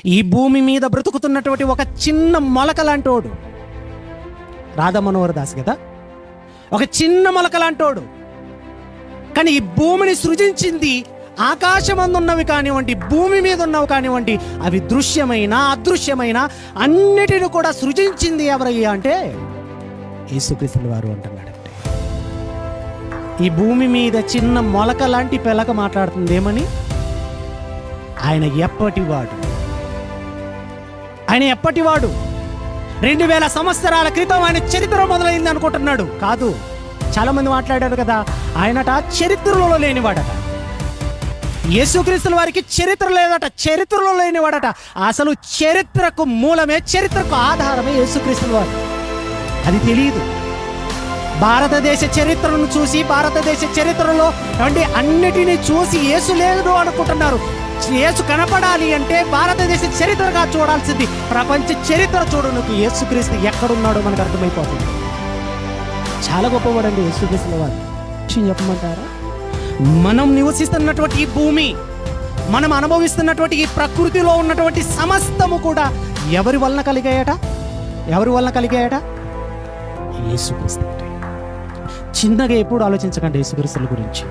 ఈ భూమి మీద బ్రతుకుతున్నటువంటి ఒక చిన్న మొలక లాంటోడు రాధా మనోహర్ దాస్ కదా, ఒక చిన్న మొలక లాంటోడు. కానీ ఈ భూమిని సృజించింది ఆకాశమందున్నవి కానివ్వండి, భూమి మీద ఉన్నవి కానివ్వండి, అవి దృశ్యమైన అదృశ్యమైన అన్నిటిని కూడా సృజించింది ఎవరయ్యా అంటే యేసుక్రీస్తుల వారు అంటున్నాడంటే. ఈ భూమి మీద చిన్న మొలక లాంటి పిలక మాట్లాడుతుంది ఏమని? ఆయన ఎప్పటివాడు, ఆయన ఎప్పటివాడు. 2000 సంవత్సరాల క్రితం ఆయన చరిత్ర మొదలైంది అనుకుంటున్నాడు. కాదు, చాలా మంది మాట్లాడారు కదా, ఆయనట చరిత్రలో లేనివాడట. యేసుక్రీస్తుల వారికి చరిత్ర లేదట, చరిత్రలో లేనివాడట. అసలు చరిత్రకు మూలమే, చరిత్రకు ఆధారమే యేసుక్రీస్తుల వారు. అది తెలియదు. భారతదేశ చరిత్రను చూసి, భారతదేశ చరిత్రలో అంటే అన్నిటినీ చూసి యేసు లేదు అనుకుంటున్నారు. యేసు కనపడాలి అంటే భారతదేశ చరిత్రగా చూడాల్సింది. ప్రపంచ చరిత్ర చూడడానికి యేసుక్రీస్తు ఎక్కడున్నాడో మనకు అర్థమైపోతుంది. చాలా గొప్పవాడండి యేసుక్రీస్తుల వారు. విషయం చెప్పమంటారా? మనం నివసిస్తున్నటువంటి ఈ భూమి, మనం అనుభవిస్తున్నటువంటి ఈ ప్రకృతిలో ఉన్నటువంటి సమస్తము కూడా ఎవరి వలన కలిగాయట? ఎవరి వలన కలిగాయట? యేసుక్రీస్తు. చిన్నగా ఎప్పుడు ఆలోచించకండి యేసుక్రీస్తుల గురించి.